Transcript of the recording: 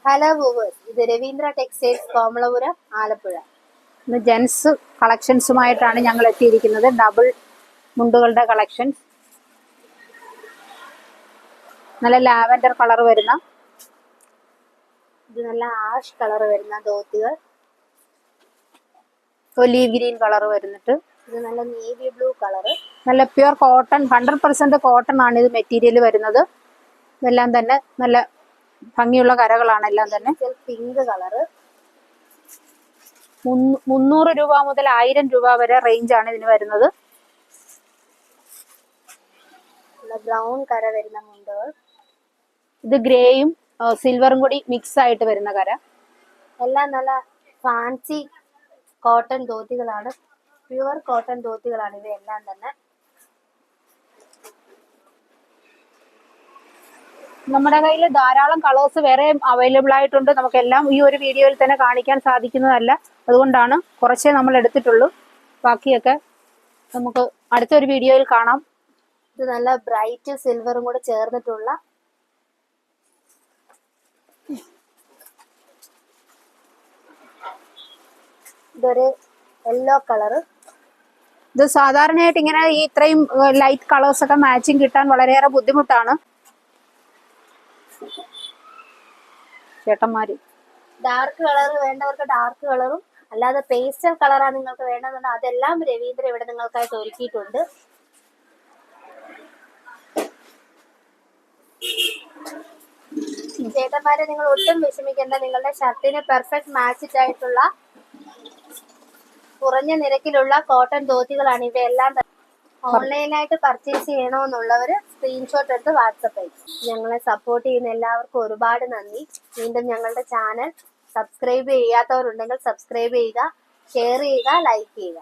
Hello viewers, ഇത് Ravindra textiles Komalapuram Alappuzha. ഇന്ന് gents കളക്ഷൻസുമായിട്ടാണ് ഞങ്ങൾ എത്തിയിരിക്കുന്നത്. ഡബിൾ മുണ്ടുകളുടെ കളക്ഷൻസ്, നല്ല ലാവൻഡർ കളർ വരുന്ന, ഇത് നല്ല ആഷ് കളർ വരുന്ന ധോത്തികൾ. ഒലീവ് ഗ്രീൻ കളർ വരുന്നിട്ട്, ഇത് നല്ല നേവി ബ്ലൂ കളർ. നല്ല പ്യുർ കോട്ടൺ, 100% കോട്ടൺ ആണ് ഇത് മെറ്റീരിയൽ വരുന്നത്. ഇതെല്ലാം തന്നെ നല്ല ഭംഗിയുള്ള കരകളാണ് എല്ലാം തന്നെ. Pink colour. 300 രൂപ മുതൽ 1000 രൂപ വരെ റേഞ്ച് ആണ് ഇതിന് വരുന്നത്. ബ്രൗൺ കര വരുന്ന മുണ്ടുകൾ. ഇത് ഗ്രേയും സിൽവറും കൂടി മിക്സ് ആയിട്ട് വരുന്ന കര. എല്ലാം നല്ല ഫാൻസി കോട്ടൺ ധോത്തികളാണ്, പ്യുവർ കോട്ടൺ ധോത്തികളാണ് ഇവയെല്ലാം തന്നെ. നമ്മുടെ കയ്യിൽ ധാരാളം കളേഴ്സ് വേറെ അവൈലബിൾ ആയിട്ടുണ്ട്. നമുക്കെല്ലാം ഈ ഒരു വീഡിയോയിൽ തന്നെ കാണിക്കാൻ സാധിക്കുന്നതല്ല, അതുകൊണ്ടാണ് കുറച്ചേ നമ്മൾ എടുത്തിട്ടുള്ളൂ. ബാക്കിയൊക്കെ നമുക്ക് അടുത്തൊരു വീഡിയോയിൽ കാണാം. ഇത് നല്ല ബ്രൈറ്റ് സിൽവറും കൂടെ ചേർന്നിട്ടുള്ള ഇതൊരു യെല്ലോ കളറ്. ഇത് സാധാരണയായിട്ട് ഇങ്ങനെ ഈ ഇത്രയും ലൈറ്റ് കളേഴ്സ് ഒക്കെ മാച്ചിങ് കിട്ടാൻ വളരെയേറെ ബുദ്ധിമുട്ടാണ്. ചേട്ടന്മാര് ഡാർക്ക് കളർ വേണ്ടവർക്ക് ഡാർക്ക് കളറും, അല്ലാതെ പേസ്റ്റൽ കളറാണ് നിങ്ങൾക്ക് വേണ്ടതെന്നുണ്ടെങ്കിൽ അതെല്ലാം രവീന്ദ്ര ഇവിടെ നിങ്ങൾക്കായിട്ട് ഒരുക്കിയിട്ടുണ്ട്. ചേട്ടന്മാരെ, നിങ്ങൾ ഒട്ടും വിഷമിക്കേണ്ട. നിങ്ങളുടെ ഷർട്ടിന് പെർഫെക്റ്റ് മാച്ചിഡ് ആയിട്ടുള്ള കുറഞ്ഞ നിരക്കിലുള്ള കോട്ടൺ ധോത്തികളാണ് ഇവയെല്ലാം. ഓൺലൈനായിട്ട് പർച്ചേസ് ചെയ്യണമെന്നുള്ളവർ സ്ക്രീൻഷോട്ട് എടുത്ത് വാട്സപ്പ് അയക്കും. ഞങ്ങളെ സപ്പോർട്ട് ചെയ്യുന്ന എല്ലാവർക്കും ഒരുപാട് നന്ദി. വീണ്ടും ഞങ്ങളുടെ ചാനൽ സബ്സ്ക്രൈബ് ചെയ്യാത്തവരുണ്ടെങ്കിൽ സബ്സ്ക്രൈബ് ചെയ്യുക, ഷെയർ ചെയ്യുക, ലൈക്ക് ചെയ്യുക.